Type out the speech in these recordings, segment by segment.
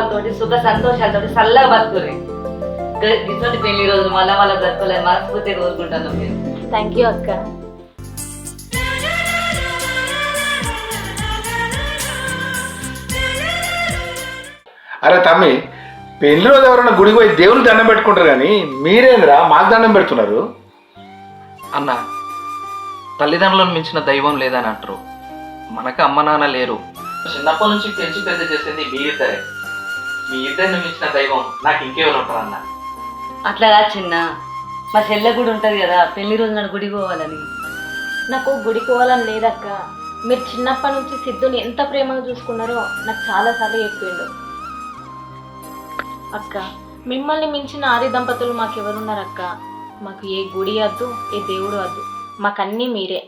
ప్రేమతోటి సుఖ సంతోషాలతోటి చల్లగా బతుకురి. ఇటువంటి పెళ్లి రోజు మళ్ళా మళ్ళీ బ్రతుకోలేదు మనస్ఫూర్తి కోరుకుంటాను మీరు. థ్యాంక్ యూ అక్క. అరే తమ్మి, పెళ్లి రోజు ఎవరైనా గుడికి పోయి దేవుని దండం పెట్టుకుంటారు కానీ మీరేంద్రా మాకు దండం పెడుతున్నారు? అన్న, తల్లిదండ్రులను మించిన దైవం లేదని అంటారు. మనకు అమ్మ నాన్న లేరు. చిన్నప్పటి నుంచి పెంచి పెద్ద చేసింది మీ ఇద్దరే. మీ ఇద్దరిని మించిన దైవం నాకు ఇంకెవరు ఉంటారు అన్న? అట్లా చిన్న మా చెల్లె కూడా ఉంటది కదా పెళ్లి రోజు నాడు గుడికి పోవాలని. నాకు గుడికి పోవాలని లేదక్క. మీరు చిన్నప్పటి నుంచి సిద్ధుని ఎంత ప్రేమగా చూసుకున్నారో నాకు చాలాసార్లు చెప్పిండు. అక్క, మిమ్మల్ని మించిన ఆది దంపతులు మాకెవరున్నారు అక్క? మాకు ఏ గుడి వద్దు, ఏ దేవుడు వద్దు, మాకన్నీ మీరే.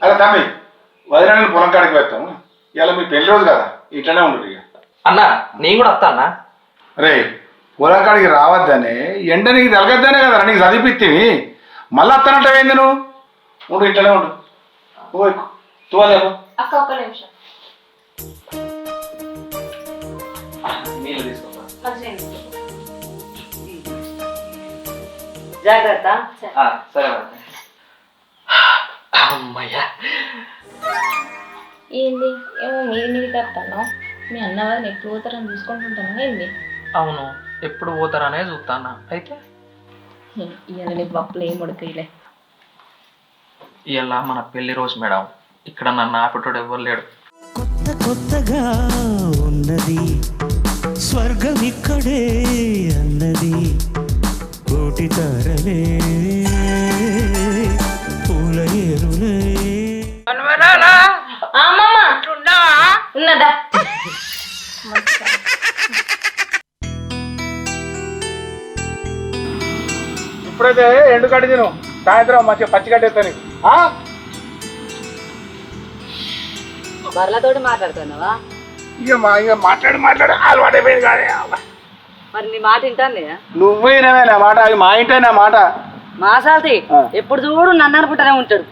అరే తమ్మి, వదిలేని పొలం కాడికి వెళ్తాము. ఇలా మీ పెళ్లి రోజు కదా, ఇట్లనే ఉండరు ఇక. అన్న, నేను కూడా వస్తా అన్న. రే, పొలం కాడికి రావద్దనే ఎండ నీకు తలగద్దనే కదా నీకు చదివిపిత్తివి. మళ్ళీ వస్తానంటావేంది నువ్వు? ఉండు, ఇట్లనే ఉండు. తువాలేమో అక్క ఒక్క నిమిషం. నీళ్ళు తీసుకుంటా. జాగ్రత్త. సరే అమ్మయ్యా. ఏంది ఏమో మీరు మీరు కట్టాను. మీ అన్నవారిని ఎప్పుడు పోతారని చూసుకుంటుంటాను ఏంది? అవును, ఎప్పుడు పోతారనే చూస్తానా. అయితే ఇవాళ నీకు పప్పులు ఏం ఉడకలే. ఇలా మన పెళ్లి రోజు మేడం, ఇక్కడ నన్ను ఆపేటోడు ఎవ్వరు లేడు. కొత్త కొత్తగా ఉన్నది స్వర్గం ఇక్కడే అన్నది. కోటి తారలే పూల ఏరులే. ఉన్నదా? ఇప్పుడైతే ఎండు కట్టి తిను, సాయంత్రం మంచిగా పచ్చి కట్టేస్తాను. బర్లతోటి మాట్లాడుతున్నావా? ఇక మాట్లాడి అలవాటైపోయింది కానీ మరి నీ మాట వింటాను. నువ్వేనవే నా మాట, అది మా ఇంటే నా మాట. మాసాల్తి ఎప్పుడు చూడు నన్ను అనుకుంటానే ఉంటాడు.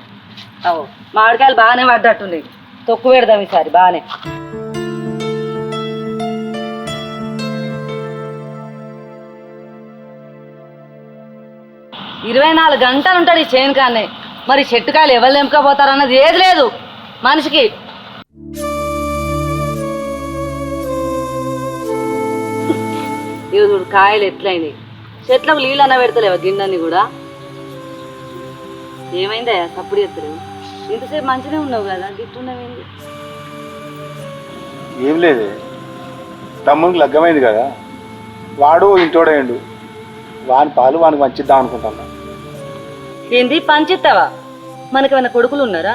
అవు మామిడికాయలు బాగానే పడ్డట్టున్నాయి, తొక్కు పెడదాం ఈసారి బాగానే. ఇరవై 24 గంటలు ఉంటాడు ఈ చేను కాన్నే. మరి చెట్టుకాయలు ఎవరు తెంపుకపోతారు అన్నది ఏది లేదు మనిషికి. ఇవి చూడు కాయలు ఎట్లయినాయి, చెట్లకు నీళ్ళు అన్న పెడతలేవా గిన్నెని కూడా? ఏమైందా తప్పుడు చెప్తారు? ఇంతసేపు మంచిగా ఉన్నావు కదా, గిట్టున్నావేంది? ఏం లేదు, తమ్మునికి లగ్గమైంది కదా, వాడు ఇంటోడేయండు, వాని పాలు వానికి మంచిద్దాం అనుకుంటున్నా. ఏంది పంచిస్తావా? మనకేమైనా కొడుకులు ఉన్నారా?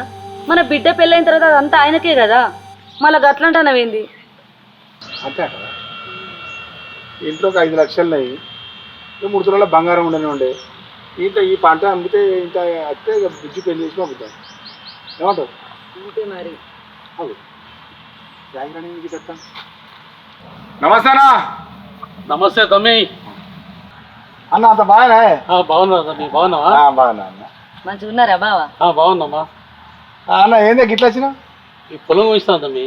మన బిడ్డ పెళ్ళైన తర్వాత అదంతా ఆయనకే కదా, మళ్ళీ గట్లంటానవేంది? అంతే అంట. ఇంట్లో ఒక 5 లక్షలున్నాయి, 3 తులాల బంగారం ఉండని ఉండే. ఇంత ఈ పంట అమ్మితే ఇంత అత్తే బుజ్జి పెళ్లి చేసి పంపుతాం. ఏమంటావు? అంతే మరి. నమస్తేనా. నమస్తే తమ్మి. అన్న అంత బాగానే? బాగున్నా తమ్మి, బాగున్నావా? బాగున్నా అన్న. మంచిగా ఉన్నారా బావా? బాగున్నామా. అన్న ఏందే గిట్లా వచ్చినా? ఈ పొలం కోయిస్తాను తమ్మి,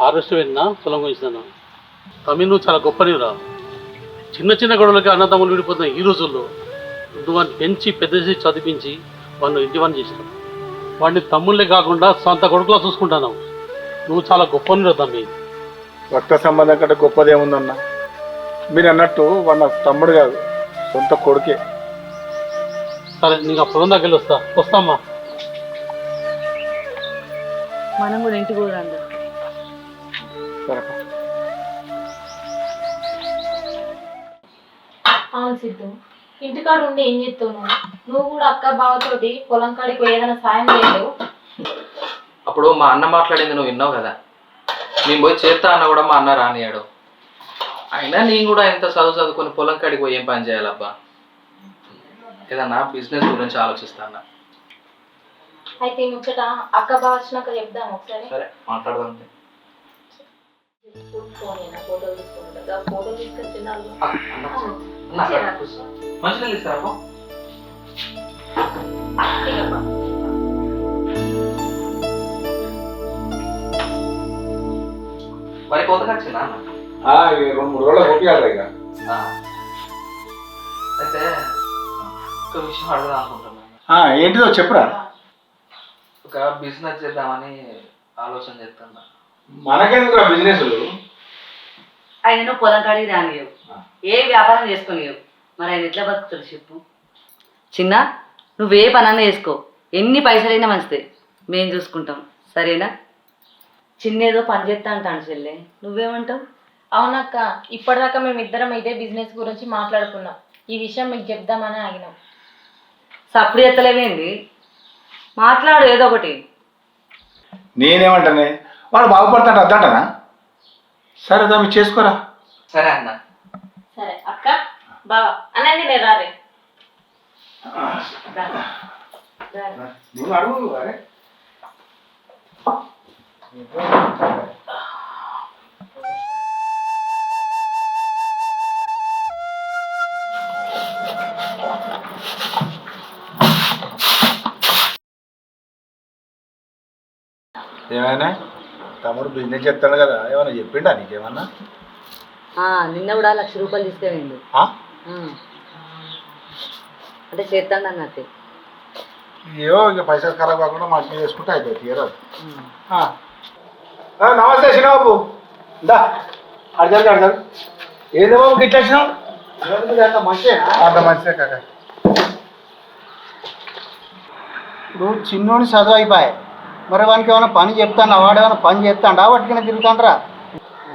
హార్వెస్ట్ వెళ్ళినా పొలం కోయిస్తాను. తమ్మి నువ్వు చాలా గొప్పనిరా. చిన్న చిన్న గొడవలకి అన్నదమ్ములు విడిపోతున్నాయి ఈ రోజుల్లో. నువ్వు వాడిని పెంచి పెద్ద చేసి చదివించి వాళ్ళు ఇంటి పని చేసినావు. వాడిని తమ్ముళ్ళే కాకుండా సొంత కొడుకులా చూసుకుంటాను. నువ్వు చాలా గొప్పనిరా తమ్మి. రక్త సంబంధం కంటే గొప్పదేముందన్న. మీరు అన్నట్టు వాడు నాకు తమ్ముడు కాదు, సొంత కొడుకే. సరే నీకు ఆ పొలం దగ్గర వస్తామ్మా. మనం కూడా ఇంటికి పోరాందా? సరే. అవును సిద్ధు, ఇంటికాడ ఉండి ఏం చేస్తావు నువ్వు కూడా అక్క బావతోటి పొలం కాడికి ఏదైనా సాయం చేయలేవు? అప్పుడు మా అన్న మాట్లాడింది నువ్వు విన్నావు కదా, నేను పోయి చేస్తా అన్న కూడా మా అన్న రానియాడు. అయినా నేను కూడా ఎంత చదువుకొని పొలం కాడికి పోయి ఏం పని చేయాలబ్బా? ఏదన్నా బిజినెస్ గురించి ఆలోచిస్తాను. అయితే ముచ్చట అక్క బావ వచ్చినాక చెప్దాం ఒకసారి. సరే మాట్లాడదాం. ఫోటో తీసుకుంటా, ఫోటో తీసుకొచ్చి మంచిగా ఇస్తారా? మరి కోతకు వచ్చిందా అన్న? ఇక 2-3 రోజులు ఓపియాలి ఇక. ఆ. అయితే ఒక విషయం అడగదాం అనుకుంటున్నాను. ఏంటిదో చెప్పురా. ఒక బిజినెస్ చేద్దామని ఆలోచన చేస్తున్నా. మనకెందుకు బిజినెస్? ఆయన పొలం కాడికి రానియవు, ఏ వ్యాపారం చేసుకునియవు, మరి ఆయన ఎట్లా బతుకుతాడు చెప్పు. చిన్న, నువ్వే పనన్నా చేసుకో, ఎన్ని పైసలైనా మంచిదే, మేము చూసుకుంటాం, సరేనా? చిన్నేదో పని చేస్తా అంటాను చెల్లె, నువ్వేమంటావు? అవునక్క, ఇప్పటిదాకా మేమిద్దరం ఇదే బిజినెస్ గురించి మాట్లాడుకున్నాం. ఈ విషయం మీకు చెప్దామని ఆగినాం. సప్పుడు ఎత్తలేవేంది, మాట్లాడు ఏదో ఒకటి. నేనేమంటానే, వాడు బాగుపడతాడు అద్దంటనా? సరే దాన్ని చేసుకోరా. సరే అన్న. సరే అక్క, బావా అనండి, నేను రారే. నువ్వు అడుగు. అరే ఏమైనా తమ్ముడు బిజినెస్ చెప్తాడు కదా, ఏమైనా చెప్పిండా నీకేమన్నా? నిన్న కూడా 1,00,000 రూపాయలు తీసుకెళ్ళిండు. అంటే చేస్తాడు అన్నట్టు. ఏవో ఇక పైసలు ఖరాబ్ కాకుండా మంచిగా చేసుకుంటే అయిపోయి తీయరాదు. నమస్తే చిన్నబాబు, దా అర్జల్ అర్జల్. ఏదో బాబు గిట్ల వచ్చినావు? అంత మంచిదే కాక. ఇప్పుడు చిన్నోని చదువు అయిపోయాయి, మరి వానికి ఏమైనా పని చెప్తాను, వాడు ఏమైనా పని చేస్తాడా, వాటికైనా తిరుగుతాండ్రా?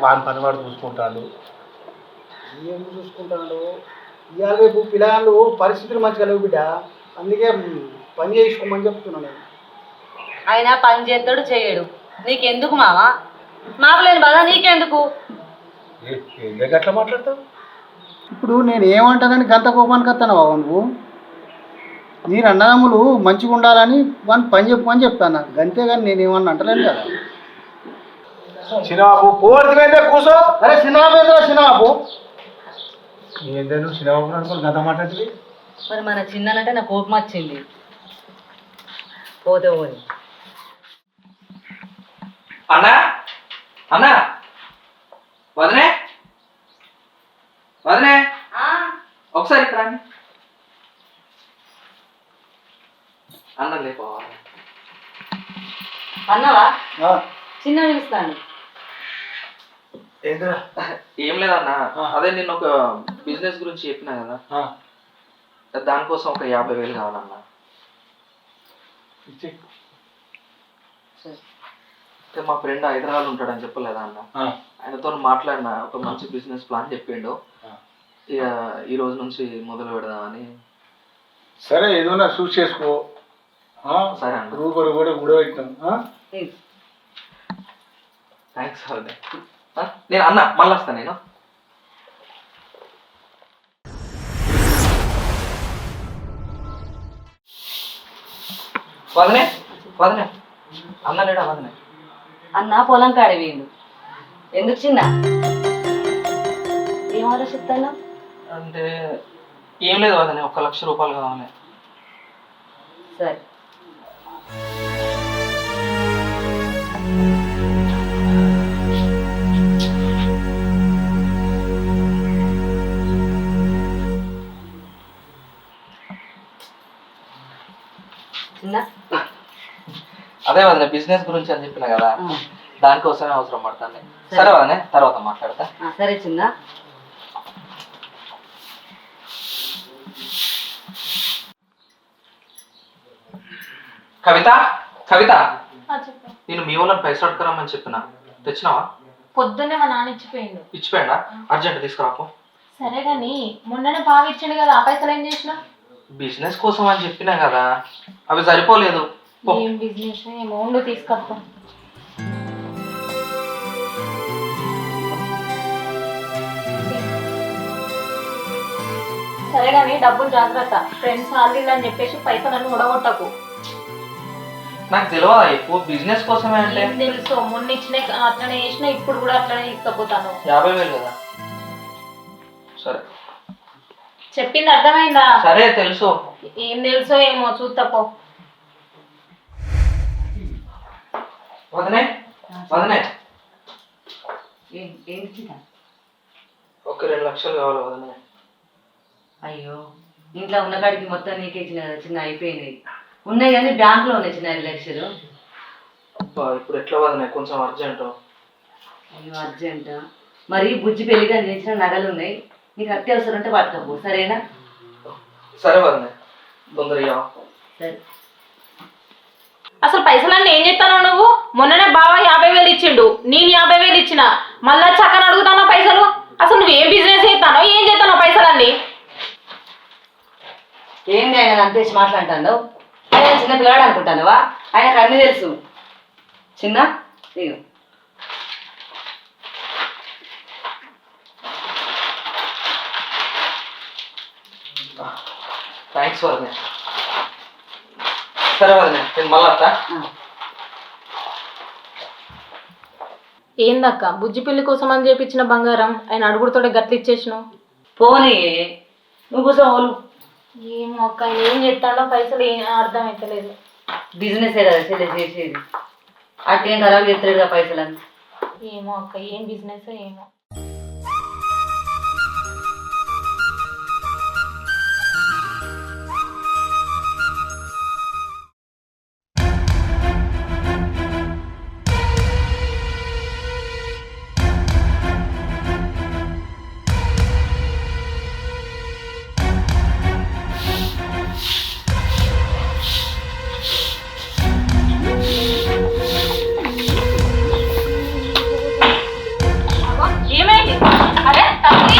వాని పని వాడు చూసుకుంటాడు. ఏం చూసుకుంటాడు? ఇవాళ రేపు పిల్లగాళ్ళు పరిస్థితులు మంచిగా లేవు బిడ్డ, అందుకే పని చేసుకోమని చెప్తున్నాను నేను. ఆయన పని చేస్తాడు చేయడు, నీకెందుకు మావా? మాకు లేని బాధ నీకెందుకు? ఏం దగ్గర అట్లా మాట్లాడతావు? ఇప్పుడు నేను ఏమంటానని గంత కోపానికి వస్తాను బాబు నువ్వు? మీరు అన్నదమ్ములు మంచిగా ఉండాలని వాడిని పని చెప్పమని చెప్తాను, అంతేగాని నేను ఏమన్నా అంటలేను కదా. చిన్నబాబు పోవర్తి మీద కూర్చో. అరే చిన్నబాబు ఏంద్రా చిన్నబాబు? ఏందే నువ్వు చిన్నబాబు అనుకోని గంత మాట్లాడుతుంది? మరి మన చిన్ననంటే నాకు కోపం వచ్చింది, పోతే పోని. అన్నా అన్నా, వదనే వదనే, ఒకసారి ఇక్కడ రండి. అన్న లేకపోవాలి. అన్నవా? చిన్న పిలుస్తాను. ఏం లేదన్నా, అదే నేను ఒక బిజినెస్ గురించి చెప్పినా కదా, దానికోసం ఒక 50,000 కావాలన్నా. మా ఫ్రెండ్ హైదరాబాద్ ఉంటాడని చెప్పలేదా అన్న, ఆయనతో మాట్లాడినా, ఒక మంచి బిజినెస్ ప్లాన్ చెప్పిండు. ఇక ఈ రోజు నుంచి మొదలు పెడదామని. సరే ఏదైనా చూస్ చేసుకో. సరే అన్న. రూపాయలు కూడా పెట్టాం. థ్యాంక్స్ అదే. నేను అన్న మళ్ళీ వస్తాను నేను. వదనే వదనే, అన్న లేడా? వదనే అన్న పొలం కాడి వీళ్ళు ఎందుకు చిన్న? ఏం ఆలోచిస్తాను? అంటే ఏం లేదు వదనే, 1,00,000 రూపాయలు కావాలి. సరే. అదే వదనే, బిజినెస్ గురించి అని చెప్పిన కదా, దానికోసమే అవసరం పడుతుంది. సరే వదనే, తర్వాత మాట్లాడతా. సరే చిన్న. కవిత కవిత, చెప్పు. నేను మీ వాళ్ళని పైసలు అడుగురమ్మని చెప్పిన, తెచ్చినావా? పొద్దున్నే మా నాన్న ఇచ్చిపోయిండు. ఇచ్చిపోయిందా? అర్జెంట్ తీసుకురాకు. సరే గాని మొన్ననే బాగా ఇచ్చిండు కదా, ఆ పైసలు ఏం చేసినా? బిజినెస్ కోసం అని చెప్పినా కదా, అవి సరిపోలేదు. ఏం బిజినెస్ ఏమో, ఉండు తీసుకొస్తా. సరే గాని డబ్బులు జాగ్రత్త, ఫ్రెండ్స్ వాళ్ళు అని చెప్పేసి పైసలన్నీ ఉడగొట్టకు. నాకు తెలియదా ఎక్కువ బిజినెస్ కోసమే అంటే. ఏం తెలుసు, మొన్న ఇచ్చిన అట్లనే చేసిన, ఇప్పుడు కూడా అట్లనే తీసుకుపోతాను. 50,000 కదా. సరే చెప్పింది అర్థమైందా? సరే తెలుసు. ఏం తెలుసో ఏమో చూస్తా పో. వదనే వదనే, ఏంటి చిన్న? ఒక 2 లక్షలు కావాలి వదిన. అయ్యో ఇంట్లో ఉన్న కాడికి మొత్తం నీకే ఇచ్చిన కదా చిన్న, అయిపోయినాయి. ఉన్నాయి కానీ బ్యాంకులో ఉన్నాయి చిన్న 5 లక్షలు. అబ్బా ఇప్పుడు ఎట్లా వదిన, కొంచెం అర్జెంటు. అయ్యో అర్జెంట్. మరి బుజ్జి పెళ్లిగా చేసిన నగలు ఉన్నాయి, నీకు అత్యవసరం ఉంటే పట్టుకోపో, సరేనా? సరే వదిన, తొందరగా. సరే. అసలు పైసలన్నీ ఏం చేస్తానో నువ్వు? మొన్ననే బావ 50,000 ఇచ్చిండు, నేను 50,000 ఇచ్చిన, మళ్ళా చక్కని అడుగుతానో పైసలు? అసలు నువ్వు ఏం బిజినెస్ చేస్తానో ఏం చేస్తానో పైసలన్నీ? ఏంది ఆయన అంతేసి మాట్లాడుతాను? ఆయన చిన్న పిల్లవాడు అనుకుంటానువా? ఆయనకు అన్నీ తెలుసు. చిన్న నీకు థ్యాంక్స్ వదిన. సరే వదిన, నేను మళ్ళీ వస్తా. ఏందక్క బుజ్జి పెళ్లి కోసం అని చేపించిన బంగారం ఆయన అడుగుడుతోటే గట్లు ఇచ్చేసినావు? పోనీ నువ్వు కూర్చోవాలి. ఏమో అక్క ఏం చేస్తాడో పైసలు ఏం అర్థం అవుతలేదు. బిజినెసే కదా చెల్లి చేసేది, అట్టేం ఖరాబ్ చేస్తాడుగా పైసలని. ఏమో అక్క ఏం బిజినెస్ ఏమో. ఏమైంది? అరే తల్లి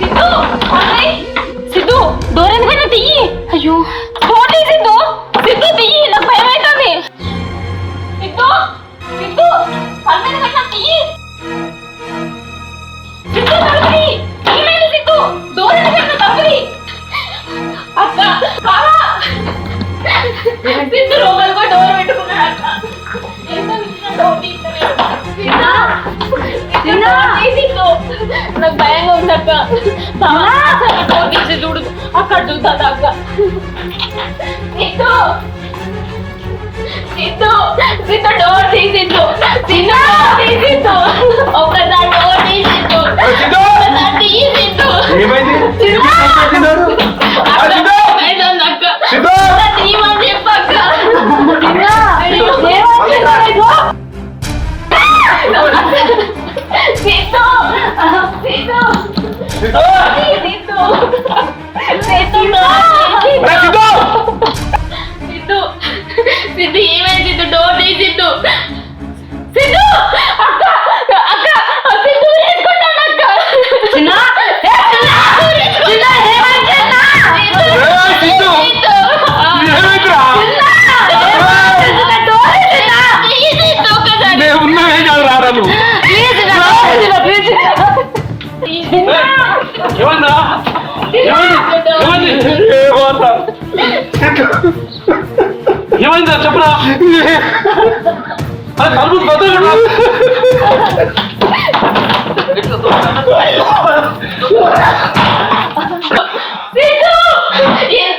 సిద్ధు, తల్లి సిద్ధు డోర్ ఎందుకైనా తీయి. అయ్యో డోర్ తీయి సిద్ధు, సిద్ధు తీయి, నాకు భయం అవుతుంది. సిద్ధు సిద్ధు తల్లి ఎందుకైనా తీయి. సిద్ధు తల్లి ఏమైంది? సిద్ధు డోర్ ఎందుకైనా తల్లి. అక్క కావా సిద్ధు లోపలికి డోర్ పెట్టుకున్నాడు అక్క. ఏంటో ఇచ్చిన డోర్ తీస్తలేదు. నాకు భయంగా ఉంది అక్క. డోర్ తీసి చూడు అక్కడ చూస్తుంది అక్క. సిద్ధు సిద్ధు సిద్ధు డోర్ తీసిద్దు, సిద్ధు తీసిద్దు, ఒక్కసారి డోర్ తీసిద్దు, ఒక్కసారి తీసిద్దు. అక్క తీయమని చెప్పక్క. సిద్ధు సిద్ధు సిద్ధు సిద్ధు ఏమైంది? సిద్ధు డోర్ తీసిద్దు. సిద్ధు అక్క అక్క సిద్ధు తీసుకుంటాను అక్క. చిన్న ఏమైందా చెప్పరా? అరే కలుపు ఎంత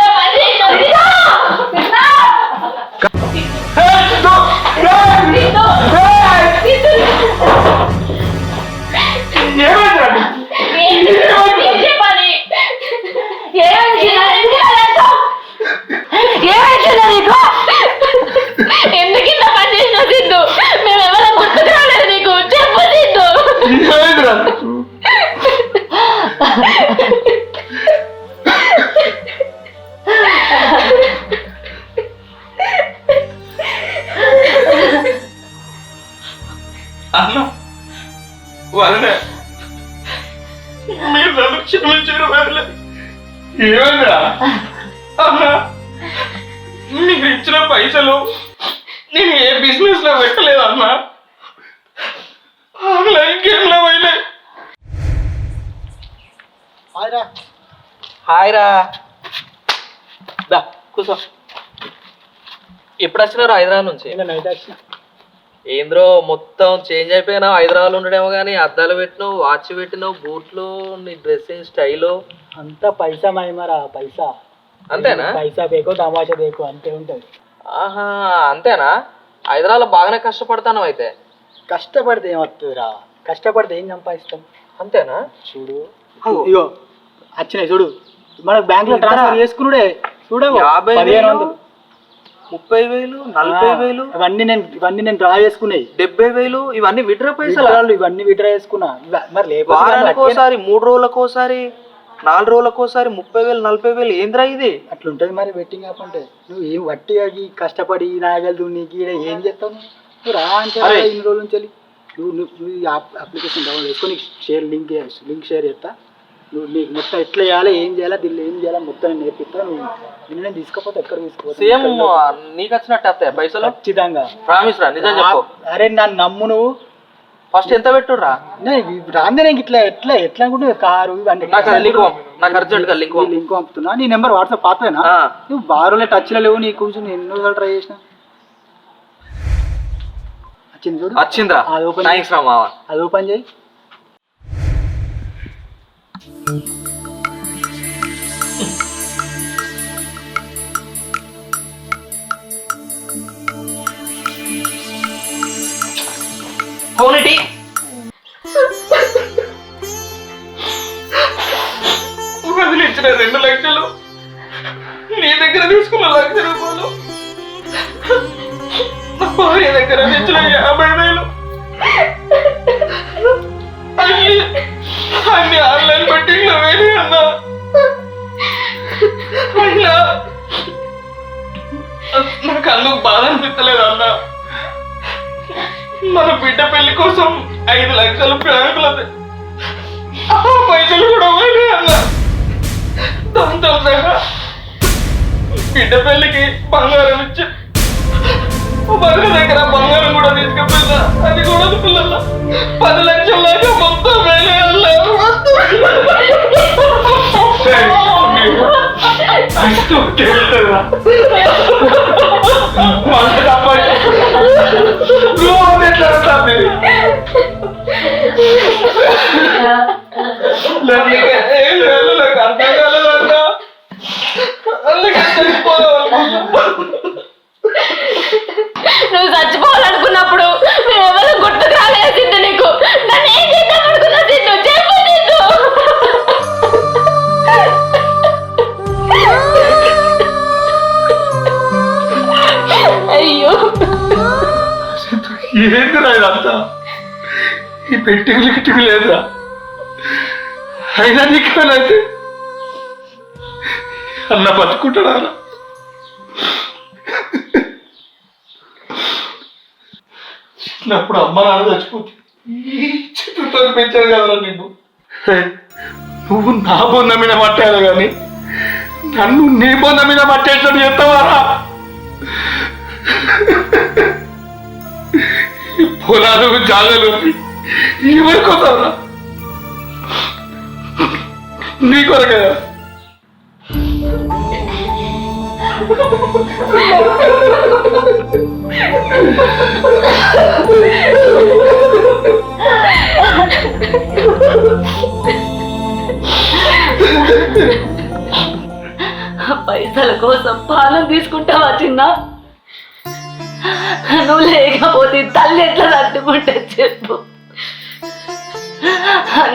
పని ఎందుకింత పని చేసినావు సిద్ధు? మేము ఎవరైనా గుర్తుకు రాలేదు నీకు? చెప్పు సిద్ధు. అన్న వదిన, మీరు నన్ను క్షమించారు వదిన. ఏమన్నా అన్న, మీకు ఇచ్చిన పైసలు నేను ఏ బిజినెస్ లో పెట్టలేదు అన్న, ఆన్లైన్ గేమ్ లో పోయినాయి. హాయ్ రా, దా కూర్చో. ఎప్పుడు వచ్చినారు హైదరాబాద్ నుంచి? ఏంద్రో మొత్తం చేంజ్ అయిపోయినా. హైదరాబాద్ ఉండడేమో కానీ అద్దాలు పెట్టినావు, వాచ్ పెట్టినావు, బూట్లు, నీ డ్రెస్సింగ్ స్టైలు అంతా పైసా మహిమరా, పైసా. అంతేనా? పైసా బేకో తమాషా బేకో అంతే ఉంటుంది. ఆహా అంతేనా? హైదరాబాద్ బాగానే కష్టపడతాను అయితే. కష్టపడితే ఏమవుతుందిరా, కష్టపడితే ఏం సంపాదిస్తాం? అంతేనా? చూడు ఇగో వచ్చినాయి చూడు, మనకు బ్యాంకులో ట్రాన్స్ఫర్ చేసుకున్నాడే చూడు 50,000, 30,000, 40,000, ఇవన్నీ నేను డ్రా చేసుకున్నాయి. 70,000 ఇవన్నీ విడ్రా పైసలు. ఇవన్నీ విడ్రా చేసుకున్నా. మరి లేకపోతే వారానికి ఒకసారి, 3 రోజులకు ఒకసారి, 4 రోజులకు ఒకసారి 30,000, 40,000 ఏంద్రా ఇది? అట్లుంటది మరి బెట్టింగ్ యాప్ అంటే. నువ్వు ఏం వట్టిగా కష్టపడి నాగలు నీకు ఏం చేస్తావు? నువ్వు రా అంటే ఇన్ని రోజుల నుంచి నువ్వు ఈ అప్లికేషన్ డౌన్లోడ్ చేసుకొని లింక్ షేర్ చేస్తా. నువ్వు నీకు మొత్తం ఎట్లా చేయాలి, ఏం చేయాలా, దీనిలో ఏం చేయాలా మొత్తం నేను నేర్పిస్తా. నువ్వు నిన్న తీసుకపోతే ఎక్కడ తీసుకోవచ్చు? సేమ్ నీకు వచ్చినట్టు వస్తాయి పైసలు? ఖచ్చితంగా. ప్రామిస్ రా, నిజం చెప్పు. అరే నన్ను నమ్ము. నువ్వు ఫస్ట్ ఎంత పెట్టుర్రా? రాందే నేను ఇట్లా ఎట్లా అనుకుంటే కారు ఇవన్నీ నాకు అర్జెంట్ గా లింక్ పంపుతున్నా. నీ నెంబర్ వాట్సాప్ పాతేనా? నువ్వు బారులే టచ్లో లేవు. నీ కూర్చొని ఎన్నోసార్లు ట్రై చేసిన. వచ్చింది చూడు. వచ్చిందిరా. అది ఓపెన్ థాంక్స్ రా మావా. అది ఓపెన్ చేయి. అవునండి, వదిలించిన 2 లక్షలు, నీ దగ్గర తీసుకున్న 1,00,000 రూపాయలు, నా భార్య దగ్గర తెచ్చిన 50,000 అన్ని ఆన్లైన్ బెట్టింగ్ లో వేరే అన్నా. అన్నా నాకు అందుకు బాధ అనిపించలేదు అన్నా. మన బిడ్డ పెళ్లి కోసం 5 లక్షలు బ్యాంకులో ఆ పైసలు కూడా పోయినాయి అన్న. దాంతో సహా బిడ్డ పెళ్లికి బంగారం ఇచ్చి భర్త దగ్గర బంగారం కూడా తీసుకెళ్ళా. అది కూడా పిల్లల 10 లక్షల దాకా మొత్తం వేలే అన్న. నువ్వు చచ్చిపోవాలనుకున్నప్పుడు నువ్వు ఎవరు గుర్తుకు రాలేదు సిద్ధు. నీకు నన్ను ఏం చేద్దాం అనుకున్నా సిద్ధు? చెప్పు సిద్ధు. అయ్యో ఏందిరా ఇదంతా? ఈ పెట్టింగ్ లిక్టింగ్ లేదురా. అయినా నీకేమైతే అన్న బతుకుంటాడా? చిన్నప్పుడు అమ్మ నాన్న చచ్చిపోతే ఈ చిత్తుతో పెంచారు కదరా నిన్ను. నువ్వు నా బొంద మీద పట్టాను కానీ నన్ను నీ బొంద మీద పట్టేటట్టు చెప్తావారా? ఈ పొలాలు జాగలు ఎవరి కోసరా? నీ కొరక. పైసల కోసం పాలన తీసుకుంటావా చిన్న? నువ్వు లేకపోతే తల్లి ఎట్లా తట్టుకుంటే చెప్పు.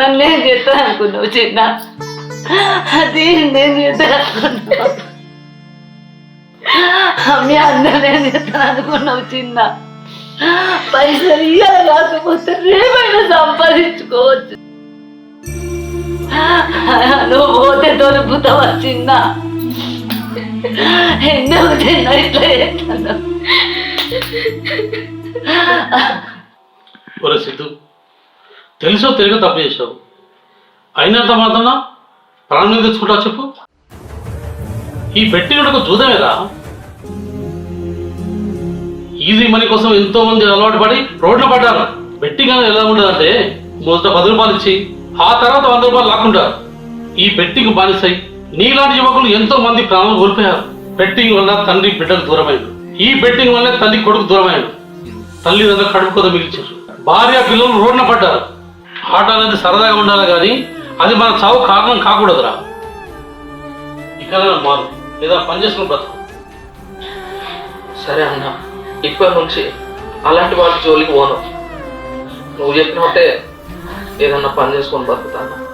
నన్నేం చేస్తాను అనుకున్నావు చిన్న? అది నేను చేస్తాను అనుకున్నావు. మీ అన్న నేను చేస్తాను అనుకున్నావు చిన్న. పైసలు ఇయ్యాలి కాకపోతే రేపైనా సంపాదించుకోవచ్చు. నువ్వు పోతే దొరుకుతావా చిన్న? ఎందుకు చిన్న ఇట్లా చేస్తాను? ఒరే సిద్ధు, తెలుసో తెలియక తప్పు చేసావు. అయినంత మాత్రం ప్రాణం తెచ్చుకుంటావు చెప్పు? ఈ పెట్టినకు జూదమేరా. ఈజీ మనీ కోసం ఎంతో మంది అలవాటు పడి రోడ్లు పడ్డారు. బెట్టింగ్ అనేది ఎలా ఉండదంటే మొదట 10 రూపాయలు ఇచ్చి ఆ తర్వాత 100 రూపాయలు లాక్కుంటారు. ఈ బెట్టింగ్ బానిసై నీలాంటి యువకులు ఎంతో మంది ప్రాణాలు కోల్పోయారు. బెట్టింగ్ వల్ల తండ్రి బిడ్డకు దూరమైండు. ఈ బెట్టింగ్ వల్ల తల్లి కొడుకు దూరమైండు. తల్లిదండ్రులు కడుపు కొద్ద మిగిల్చారు. భార్య పిల్లలు రోడ్న పడ్డారు. ఆట అనేది సరదాగా ఉండాలి కానీ అది మన చావు కారణం కాకూడదురా. ఇక్కడ మారు లేదా పని చేసుకుని బ్రతుకు. సరే అన్న, ఇప్పటి నుంచి అలాంటి వాటి జోలికి పోను. నువ్వు చెప్పినట్టే ఏదన్నా పని చేసుకొని బతుకుతాను